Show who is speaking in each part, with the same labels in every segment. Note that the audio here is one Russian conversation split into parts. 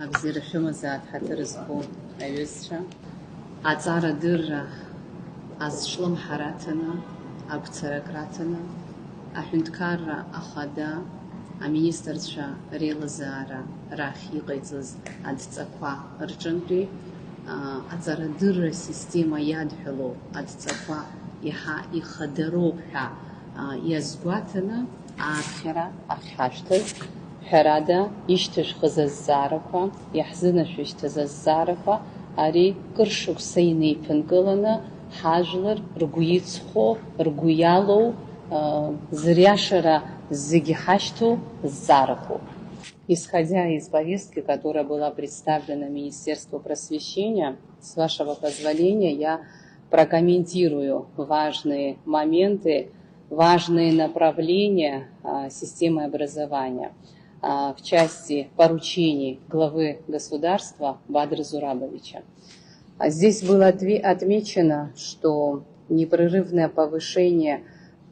Speaker 1: Абзирашәымазаат ҳаҭыр аҩызцәа, аҵара дырра азшлымҳа раҭаны, агәцарак раҭаны, аҳәынҭқарра ахада, аминистрцәа реилазаара рахь иҟаиҵаз адҵақәа рҿынтәи аҵарадырра система иадҳәалоу адҵақәа иаҳа ихадароуп ҳәа иазгәаҭаны аархьара ахьҳашәҭыз ҳәарада ишьҭышәхыз азҵаарақәа, иаҳзынашәышьҭыз азҵаарақәа ари кыр шықәса инеиԥынкыланы ҳажәлар ргәы иҵхо, ргәы иалоу, зыриашара зегьы ҳашьҭоу зҵаарақәоуп. Исходя из повестки, которая была представлена Министерству просвещения, с вашего позволения я прокомментирую важные моменты, важные направления системы образования в части поручений главы государства Бадры Зурабовича. Здесь было отмечено, что непрерывное повышение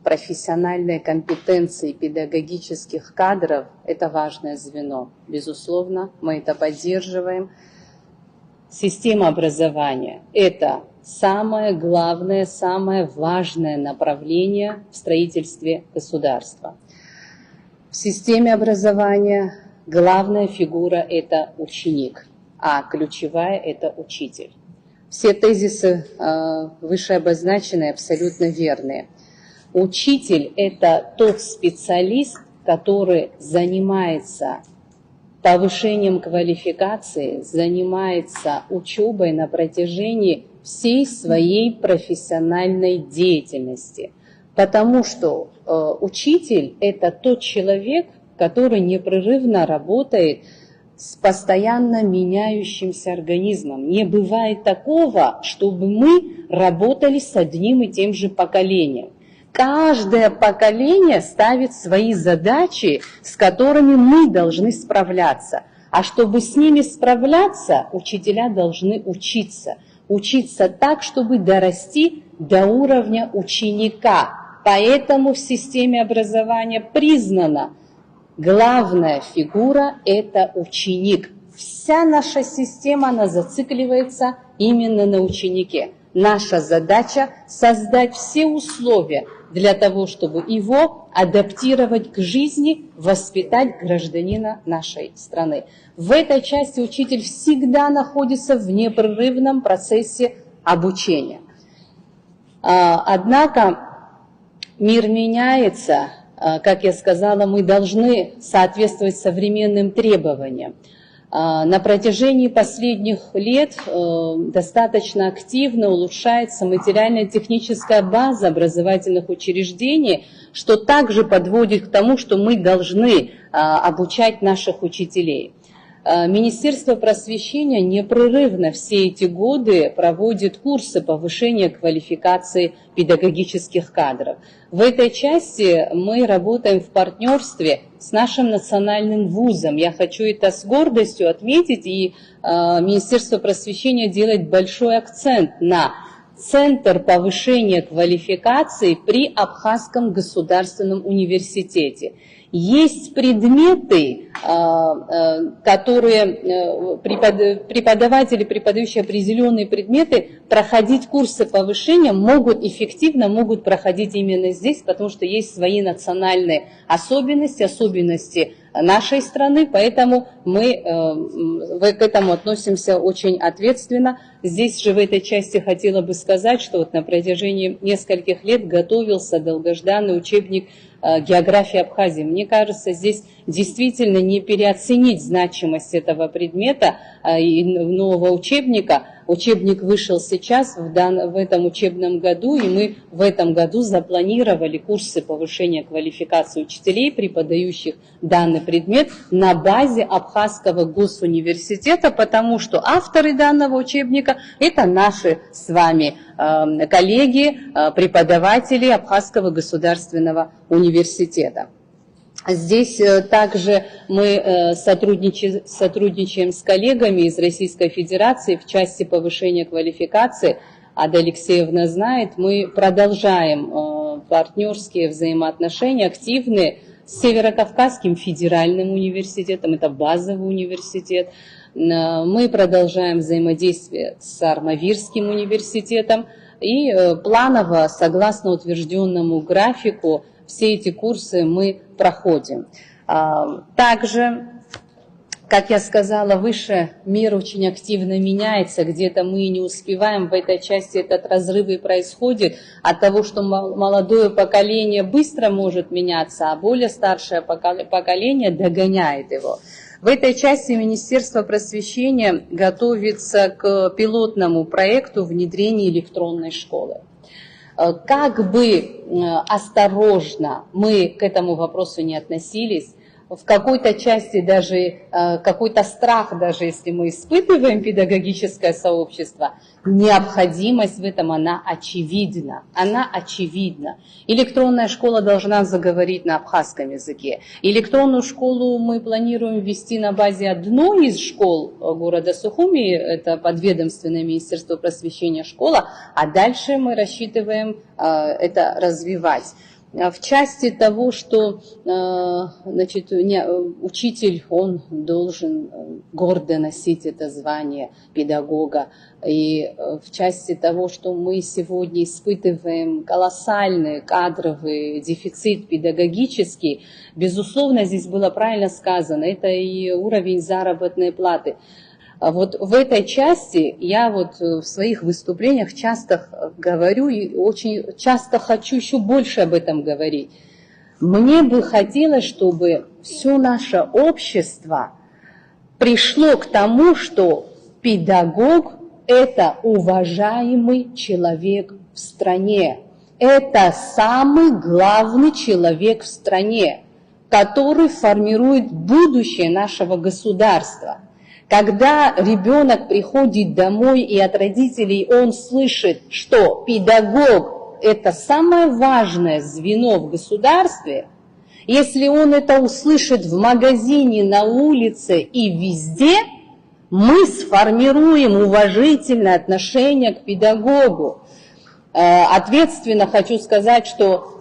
Speaker 1: профессиональной компетенции педагогических кадров – это важное звено. Безусловно, мы это поддерживаем. Система образования – это самое главное, самое важное направление в строительстве государства. В системе образования главная фигура – это ученик, а ключевая – это учитель. Все тезисы выше обозначенные абсолютно верные. Учитель – это тот специалист, который занимается повышением квалификации, занимается учебой на протяжении всей своей профессиональной деятельности. Потому что учитель – это тот человек, который непрерывно работает с постоянно меняющимся организмом. Не бывает такого, чтобы мы работали с одним и тем же поколением. Каждое поколение ставит свои задачи, с которыми мы должны справляться. А чтобы с ними справляться, учителя должны учиться. Учиться так, чтобы дорасти до уровня ученика. Поэтому в системе образования признана главная фигура – это ученик. Вся наша система, она зацикливается именно на ученике. Наша задача – создать все условия для того, чтобы его адаптировать к жизни, воспитать гражданина нашей страны. В этой части учитель всегда находится в непрерывном процессе обучения. Однако мир меняется, как я сказала, мы должны соответствовать современным требованиям. На протяжении последних лет достаточно активно улучшается материально-техническая база образовательных учреждений, что также подводит к тому, что мы должны обучать наших учителей. Министерство просвещения непрерывно все эти годы проводит курсы повышения квалификации педагогических кадров. В этой части мы работаем в партнерстве с нашим национальным вузом. Я хочу это с гордостью отметить, и Министерство просвещения делает большой акцент на Центр повышения квалификации при Абхазском государственном университете. Есть предметы, которые преподаватели, преподающие определенные предметы, проходить курсы повышения эффективно могут проходить именно здесь, потому что есть свои национальные особенности нашей страны, поэтому мы к этому относимся очень ответственно. Здесь же в этой части хотела бы сказать, что вот на протяжении нескольких лет готовился долгожданный учебник географии Абхазии. Мне кажется, здесь действительно не переоценить значимость этого предмета и нового учебника. Учебник вышел сейчас, в этом учебном году, и мы в этом году запланировали курсы повышения квалификации учителей, преподающих данный предмет, на базе Абхазского госуниверситета, потому что авторы данного учебника – это наши с вами коллеги, преподаватели Абхазского государственного университета. Здесь также мы сотрудничаем с коллегами из Российской Федерации в части повышения квалификации. Ада Алексеевна знает, мы продолжаем партнерские взаимоотношения, активные с Северокавказским федеральным университетом, это базовый университет. Мы продолжаем взаимодействие с Армавирским университетом и планово, согласно утвержденному графику, все эти курсы мы проходим. Также, как я сказала выше, мир очень активно меняется, где-то мы не успеваем, в этой части этот разрыв и происходит от того, что молодое поколение быстро может меняться, а более старшее поколение догоняет его. В этой части Министерство просвещения готовится к пилотному проекту внедрения электронной школы. Как бы осторожно мы к этому вопросу не относились, в какой-то части даже какой-то страх, даже если мы испытываем педагогическое сообщество, необходимость в этом, она очевидна. Она очевидна. Электронная школа должна заговорить на абхазском языке. Электронную школу мы планируем ввести на базе одной из школ города Сухуми, это подведомственное Министерство просвещения школа, а дальше мы рассчитываем это развивать. В части того, что значит, учитель, он должен гордо носить это звание педагога. И в части того, что мы сегодня испытываем колоссальный кадровый дефицит педагогический, безусловно, здесь было правильно сказано, это и уровень заработной платы. Вот в этой части я вот в своих выступлениях часто говорю и очень часто хочу еще больше об этом говорить. Мне бы хотелось, чтобы все наше общество пришло к тому, что педагог – это уважаемый человек в стране. Это самый главный человек в стране, который формирует будущее нашего государства. Когда ребенок приходит домой и от родителей он слышит, что педагог – это самое важное звено в государстве, если он это услышит в магазине, на улице и везде, мы сформируем уважительное отношение к педагогу. Ответственно хочу сказать, что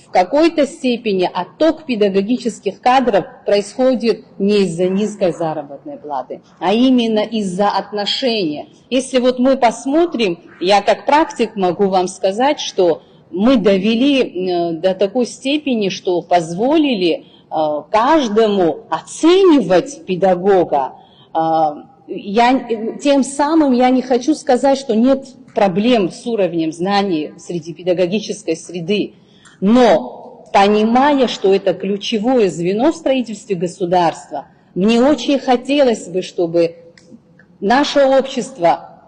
Speaker 1: в какой-то степени отток педагогических кадров происходит не из-за низкой заработной платы, а именно из-за отношения. Если вот мы посмотрим, я как практик могу вам сказать, что мы довели до такой степени, что позволили каждому оценивать педагога. Тем самым я не хочу сказать, что нет проблем с уровнем знаний среди педагогической среды, но понимая, что это ключевое звено в строительстве государства, мне очень хотелось бы, чтобы наше общество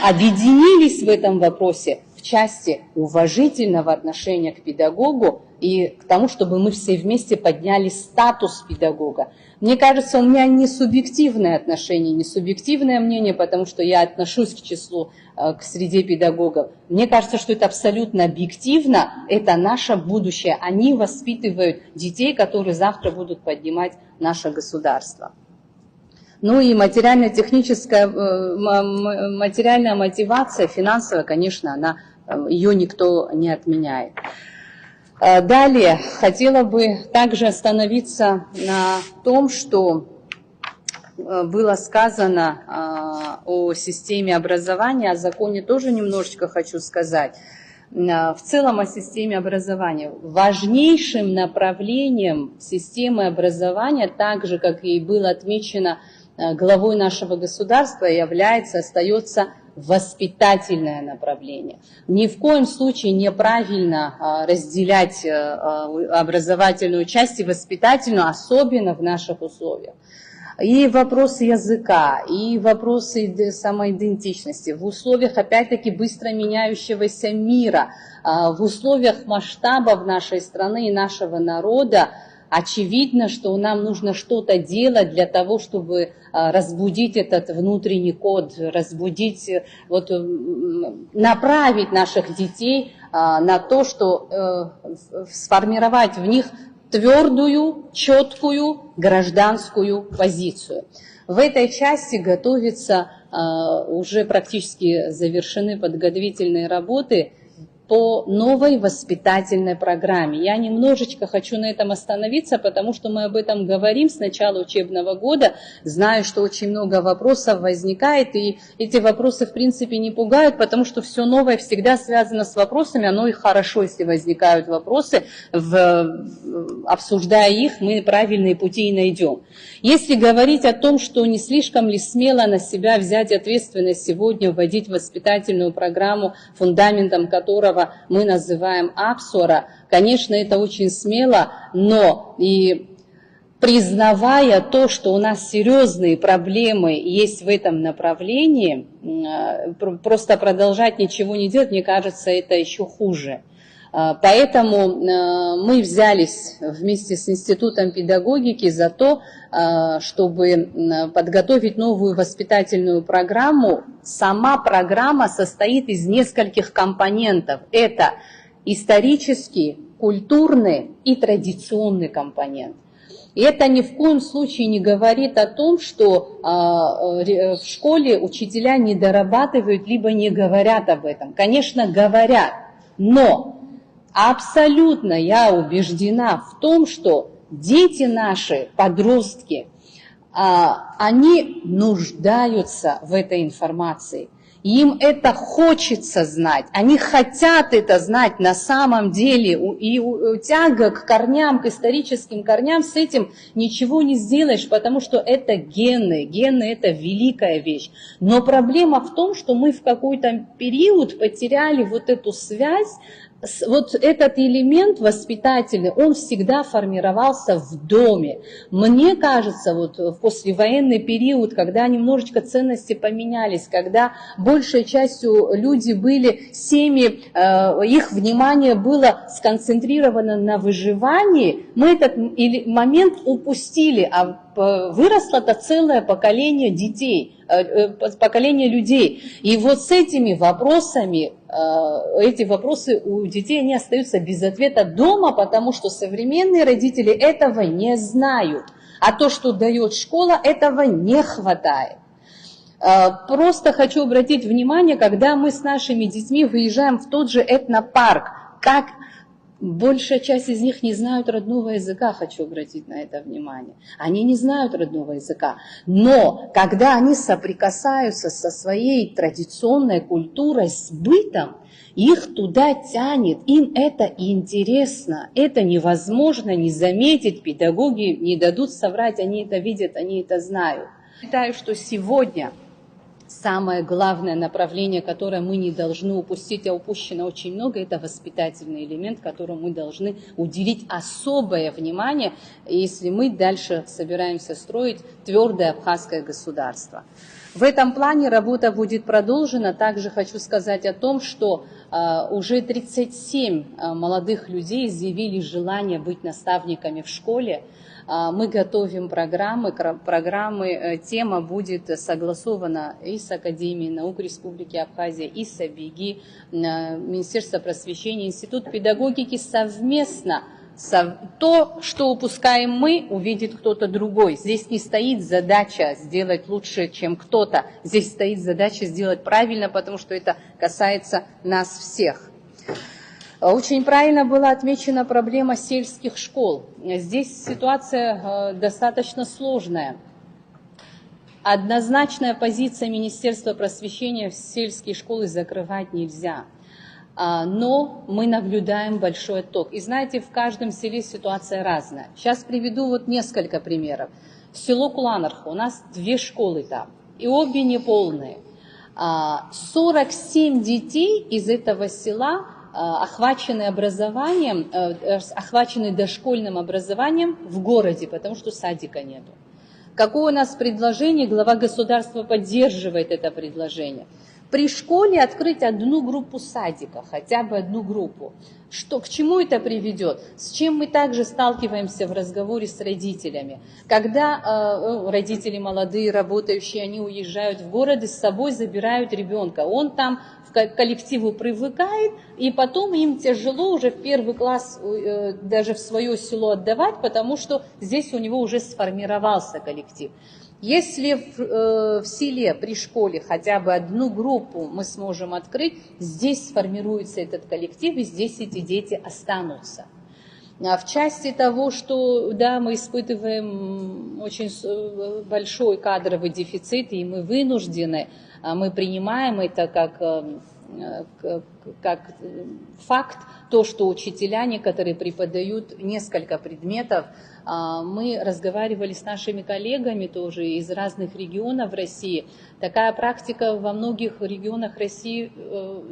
Speaker 1: объединились в этом вопросе в части уважительного отношения к педагогу и к тому, чтобы мы все вместе подняли статус педагога. Мне кажется, у меня не субъективное отношение, не субъективное мнение, потому что я отношусь к числу, к среде педагогов. Мне кажется, что это абсолютно объективно, это наше будущее. Они воспитывают детей, которые завтра будут поднимать наше государство. Ну и материальная мотивация, финансовая, конечно, ее никто не отменяет. Далее хотела бы также остановиться на том, что было сказано о системе образования, о законе тоже немножечко хочу сказать. В целом о системе образования. Важнейшим направлением системы образования, так же, как и было отмечено главой нашего государства, остается воспитательное направление. Ни в коем случае неправильно разделять образовательную часть и воспитательную, особенно в наших условиях. И вопросы языка, и вопросы самоидентичности, в условиях, опять-таки, быстро меняющегося мира, в условиях масштабов нашей страны и нашего народа, очевидно, что нам нужно что-то делать для того, чтобы разбудить этот внутренний код, направить наших детей на то, что сформировать в них твердую, четкую гражданскую позицию. В этой части готовятся, уже практически завершены подготовительные работы по новой воспитательной программе. Я немножечко хочу на этом остановиться, потому что мы об этом говорим с начала учебного года. Знаю, что очень много вопросов возникает, и эти вопросы в принципе не пугают, потому что все новое всегда связано с вопросами. Оно и хорошо, если возникают вопросы, обсуждая их, мы правильные пути и найдем. Если говорить о том, что не слишком ли смело на себя взять ответственность сегодня, вводить воспитательную программу, фундаментом которого мы называем Апсора, конечно, это очень смело, но и признавая то, что у нас серьезные проблемы есть в этом направлении, просто продолжать ничего не делать, мне кажется, это еще хуже. Поэтому мы взялись вместе с Институтом педагогики за то, чтобы подготовить новую воспитательную программу. Сама программа состоит из нескольких компонентов. Это исторический, культурный и традиционный компонент. И это ни в коем случае не говорит о том, что в школе учителя не дорабатывают, либо не говорят об этом. Конечно, говорят, но абсолютно я убеждена в том, что дети наши, подростки, они нуждаются в этой информации. Им это хочется знать, они хотят это знать на самом деле, и тяга к корням, к историческим корням, с этим ничего не сделаешь, потому что это гены, гены это великая вещь. Но проблема в том, что мы в какой-то период потеряли вот эту связь. Вот этот элемент воспитательный, он всегда формировался в доме. Мне кажется, вот в послевоенный период, когда немножечко ценности поменялись, когда большей частью люди были семьи, их внимание было сконцентрировано на выживании, мы этот момент упустили, а выросло-то целое поколение детей, поколение людей. И вот с этими вопросами, эти вопросы у детей они остаются без ответа дома, потому что современные родители этого не знают. А то, что дает школа, этого не хватает. Просто хочу обратить внимание, когда мы с нашими детьми выезжаем в тот же этнопарк, как большая часть из них не знают родного языка, хочу обратить на это внимание. Они не знают родного языка. Но когда они соприкасаются со своей традиционной культурой, с бытом, их туда тянет, им это интересно. Это невозможно не заметить, педагоги не дадут соврать, они это видят, они это знают. Считаю, что сегодня самое главное направление, которое мы не должны упустить, а упущено очень много, это воспитательный элемент, которому мы должны уделить особое внимание, если мы дальше собираемся строить твердое абхазское государство. В этом плане работа будет продолжена. Также хочу сказать о том, что уже 37 молодых людей заявили желание быть наставниками в школе. Мы готовим программы, тема будет согласована и с Академией наук Республики Абхазия, и с АБИГИ, Министерство просвещения, Институт педагогики совместно. То, что упускаем мы, увидит кто-то другой. Здесь не стоит задача сделать лучше, чем кто-то. Здесь стоит задача сделать правильно, потому что это касается нас всех. Очень правильно была отмечена проблема сельских школ. Здесь ситуация достаточно сложная. Однозначная позиция Министерства просвещения: сельские школы закрывать нельзя. Но мы наблюдаем большой отток. И знаете, в каждом селе ситуация разная. Сейчас приведу вот несколько примеров. Село Куланарха, у нас 2 школы там, и обе неполные. 47 детей из этого села охвачены образованием, охвачены дошкольным образованием в городе, потому что садика нету. Какое у нас предложение? Глава государства поддерживает это предложение. При школе открыть одну группу садика, хотя бы одну группу. К чему это приведет? С чем мы также сталкиваемся в разговоре с родителями? Когда родители молодые, работающие, они уезжают в город и с собой забирают ребенка. Он там к коллективу привыкает, и потом им тяжело уже в 1 класс даже в свое село отдавать, потому что здесь у него уже сформировался коллектив. Если в селе, при школе хотя бы одну группу мы сможем открыть, здесь сформируется этот коллектив, и здесь эти дети останутся. В части того, что да, мы испытываем очень большой кадровый дефицит, и мы вынуждены, мы принимаем это как факт, то, что учителя некоторые преподают несколько предметов. Мы разговаривали с нашими коллегами тоже из разных регионов России. Такая практика во многих регионах России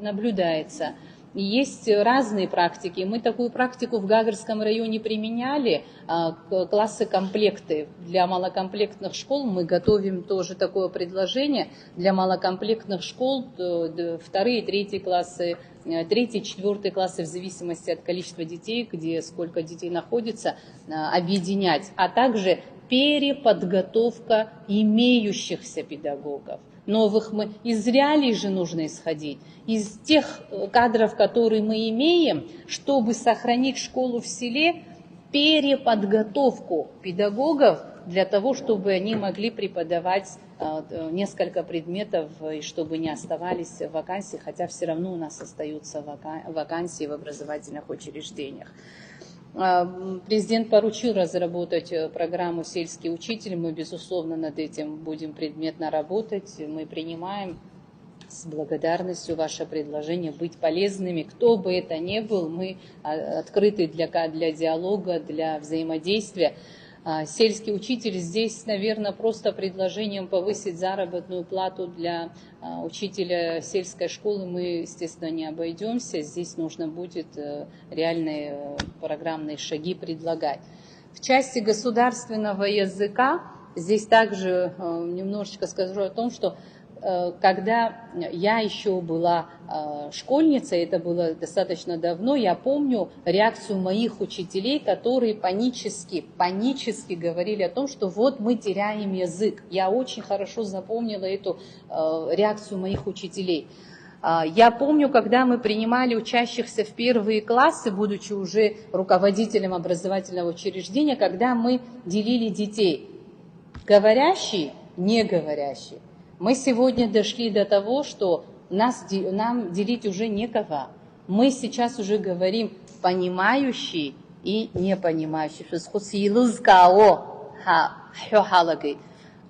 Speaker 1: наблюдается. И есть разные практики. Мы такую практику в Гагарском районе применяли, классы комплекты. Для малокомплектных школ мы готовим тоже такое предложение. Для малокомплектных школ вторые, третьи классы, третий, четвертый классы в зависимости от количества детей, где сколько детей находится, объединять. А также переподготовка имеющихся педагогов. Новых мы из реалий же нужно исходить, из тех кадров, которые мы имеем, чтобы сохранить школу в селе, переподготовку педагогов для того, чтобы они могли преподавать несколько предметов, и чтобы не оставались вакансии, хотя все равно у нас остаются вакансии в образовательных учреждениях. Президент поручил разработать программу «Сельский учитель». Мы, безусловно, над этим будем предметно работать. Мы принимаем с благодарностью ваше предложение быть полезными. Кто бы это ни был, мы открыты для диалога, для взаимодействия. Сельский учитель здесь, наверное, просто предложением повысить заработную плату для учителя сельской школы мы, естественно, не обойдемся. Здесь нужно будет реальные программные шаги предлагать. В части государственного языка здесь также немножечко скажу о том, что когда я еще была школьницей, это было достаточно давно, я помню реакцию моих учителей, которые панически говорили о том, что вот мы теряем язык. Я очень хорошо запомнила эту реакцию моих учителей. Я помню, когда мы принимали учащихся в первые классы, будучи уже руководителем образовательного учреждения, когда мы делили детей, говорящий, не говорящий. Мы сегодня дошли до того, что нам делить уже некого. Мы сейчас уже говорим понимающий и непонимающий.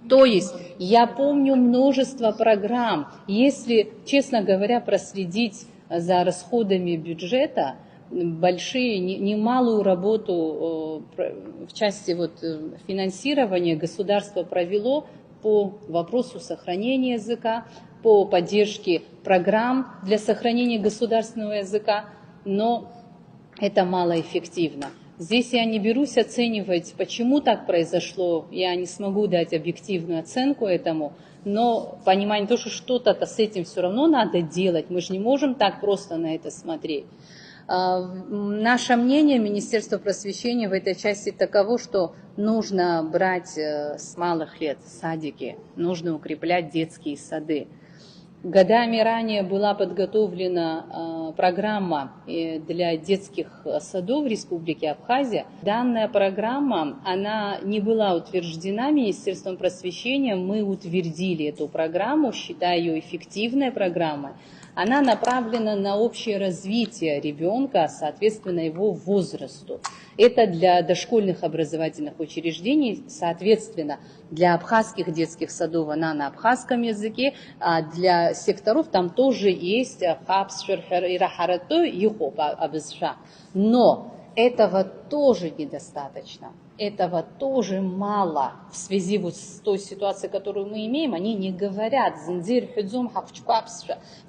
Speaker 1: То есть я помню множество программ. Если, честно говоря, проследить за расходами бюджета, немалую работу в части финансирования государство провело по вопросу сохранения языка, по поддержке программ для сохранения государственного языка, но это малоэффективно. Здесь я не берусь оценивать, почему так произошло, я не смогу дать объективную оценку этому, но понимание то, что что-то с этим все равно надо делать, мы же не можем так просто на это смотреть. Наше мнение Министерства просвещения в этой части таково, что нужно брать с малых лет садики, нужно укреплять детские сады. Годами ранее была подготовлена программа для детских садов в Республике Абхазия. Данная программа, она не была утверждена Министерством просвещения, мы утвердили эту программу, считая ее эффективной программой. Она направлена на общее развитие ребенка, соответственно, его возрасту. Это для дошкольных образовательных учреждений, соответственно, для абхазских детских садов она на абхазском языке, а для секторов там тоже есть но этого тоже недостаточно. Этого тоже мало в связи с той ситуацией, которую мы имеем. Они не говорят. В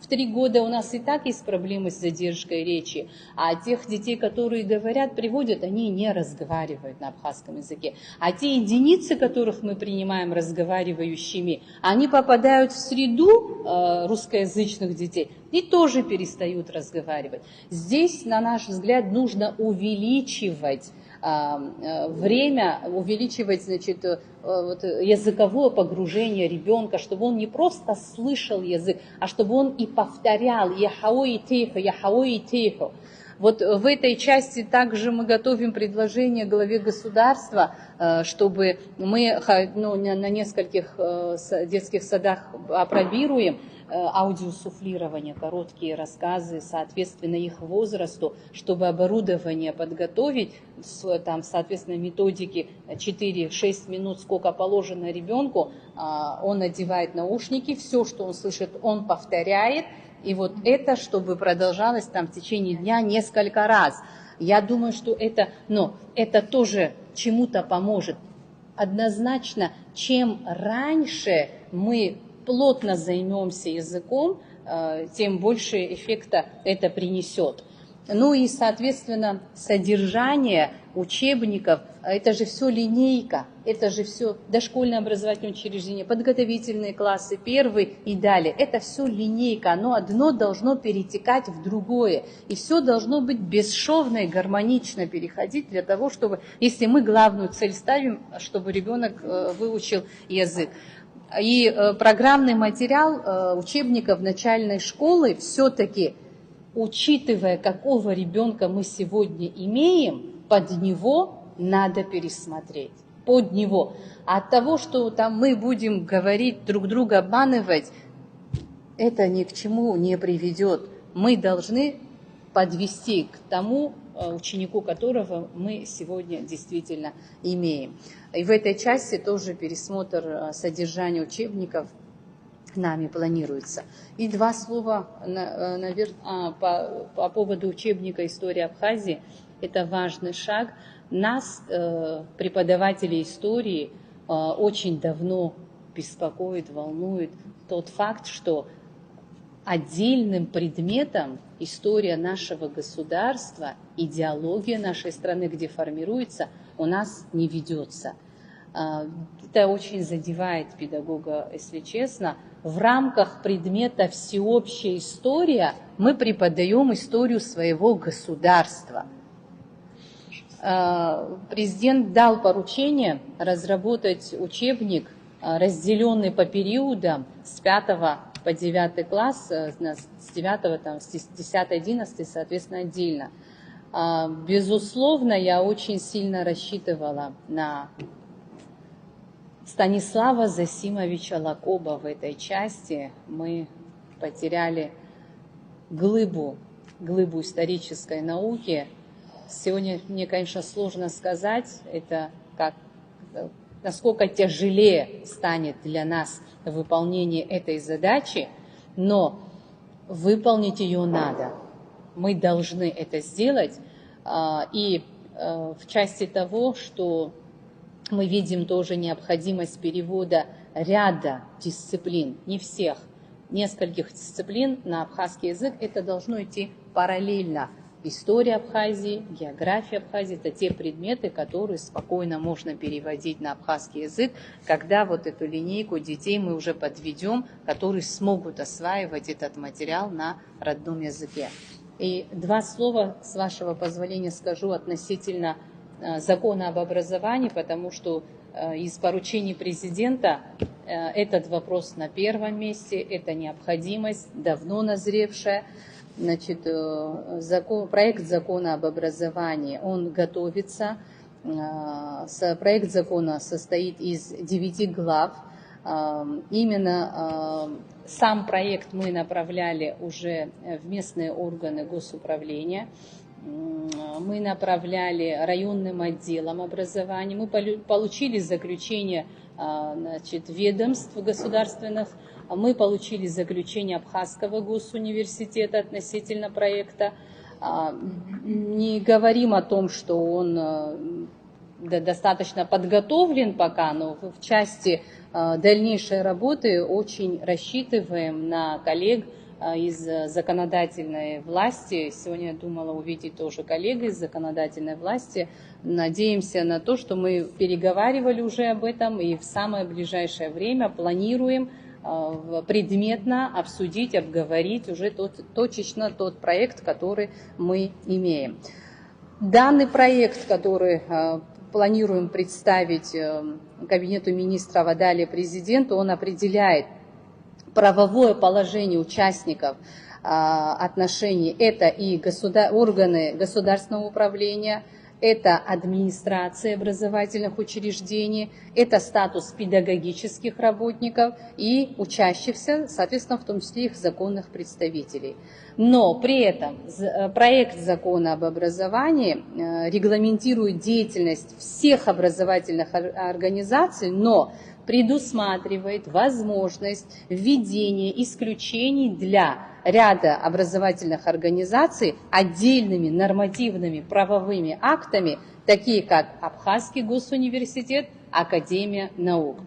Speaker 1: 3 года у нас и так есть проблемы с задержкой речи. А тех детей, которые говорят, приводят, они не разговаривают на абхазском языке. А те единицы, которых мы принимаем разговаривающими, они попадают в среду русскоязычных детей и тоже перестают разговаривать. Здесь, на наш взгляд, нужно увеличивать время, увеличивать, языковое погружение ребенка, чтобы он не просто слышал язык, а чтобы он и повторял «яхауи тихо», «яхауи тихо». Вот в этой части также мы готовим предложение главе государства, чтобы мы на нескольких детских садах опробируем аудиосуфлирование, короткие рассказы, соответственно, их возрасту, чтобы оборудование подготовить, там, соответственно, методики 4-6 минут, сколько положено ребенку, он надевает наушники, все, что он слышит, он повторяет, и вот это, чтобы продолжалось там в течение дня несколько раз. Я думаю, что это тоже чему-то поможет. Однозначно, чем раньше мы плотно займемся языком, тем больше эффекта это принесет. Ну и, соответственно, содержание учебников, это же все линейка, это же все дошкольное образовательное учреждение, подготовительные классы, первый и далее. Это все линейка, оно одно должно перетекать в другое. И все должно быть бесшовно и гармонично переходить для того, чтобы, если мы главную цель ставим, чтобы ребенок выучил язык. И программный материал учебников начальной школы все-таки, учитывая, какого ребенка мы сегодня имеем, под него надо пересмотреть. Под него. А от того, что там мы будем говорить, друг друга обманывать, это ни к чему не приведет. Мы должны подвести к тому ученику, которого мы сегодня действительно имеем. И в этой части тоже пересмотр содержания учебников нами планируется. И два слова по поводу учебника «История Абхазии». Это важный шаг. Нас, преподавателей истории, очень давно беспокоит, волнует тот факт, что отдельным предметом история нашего государства, идеология нашей страны, где формируется, у нас не ведется. Это очень задевает педагога, если честно. В рамках предмета «Всеобщая история» мы преподаем историю своего государства. Президент дал поручение разработать учебник, разделенный по периодам с 5 по 9 класс, с 9, там, с 10, 11, соответственно, отдельно. Безусловно, я очень сильно рассчитывала на Станислава Засимовича Лакоба в этой части. Мы потеряли глыбу исторической науки. Сегодня мне, конечно, сложно сказать, насколько тяжелее станет для нас выполнение этой задачи, но выполнить ее надо. Мы должны это сделать. И в части того, что мы видим тоже необходимость перевода ряда дисциплин, не всех, нескольких дисциплин на абхазский язык, это должно идти параллельно. История Абхазии, география Абхазии – это те предметы, которые спокойно можно переводить на абхазский язык, когда вот эту линейку детей мы уже подведем, которые смогут осваивать этот материал на родном языке. И два слова, с вашего позволения, скажу относительно закона об образовании, потому что из поручений президента этот вопрос на первом месте, это необходимость, давно назревшая. Значит, проект закона об образовании, он готовится. Проект закона состоит из 9 глав. Именно сам проект мы направляли уже в местные органы госуправления. Мы направляли районным отделам образования. Мы получили заключение, значит, ведомств государственных. Мы получили заключение Абхазского госуниверситета относительно проекта. Не говорим о том, что он достаточно подготовлен пока, но в части дальнейшей работы очень рассчитываем на коллег из законодательной власти. Сегодня я думала увидеть тоже коллег из законодательной власти. Надеемся на то, что мы переговаривали уже об этом и в самое ближайшее время планируем предметно обсудить, обговорить уже точечно тот проект, который мы имеем. Данный проект, который планируем представить Кабинету министров, а далее президенту, он определяет правовое положение участников отношений, это и органы государственного управления, это администрация образовательных учреждений, это статус педагогических работников и учащихся, соответственно, в том числе их законных представителей. Но при этом проект закона об образовании регламентирует деятельность всех образовательных организаций, но предусматривает возможность введения исключений для ряда образовательных организаций отдельными нормативными правовыми актами, такие как Абхазский госуниверситет, Академия наук.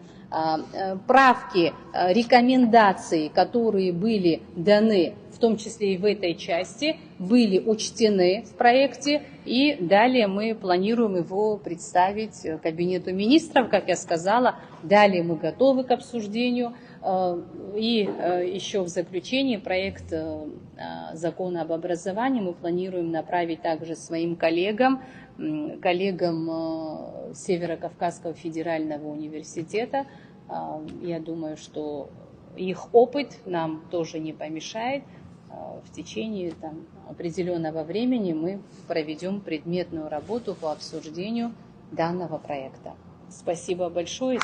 Speaker 1: Правки, рекомендации, которые были даны, в том числе и в этой части, были учтены в проекте, и далее мы планируем его представить Кабинету министров, как я сказала, далее мы готовы к обсуждению. И еще в заключении проект закона об образовании мы планируем направить также своим коллегам Северо-Кавказского федерального университета. Я думаю, что их опыт нам тоже не помешает. В течение определенного времени мы проведем предметную работу по обсуждению данного проекта. Спасибо большое.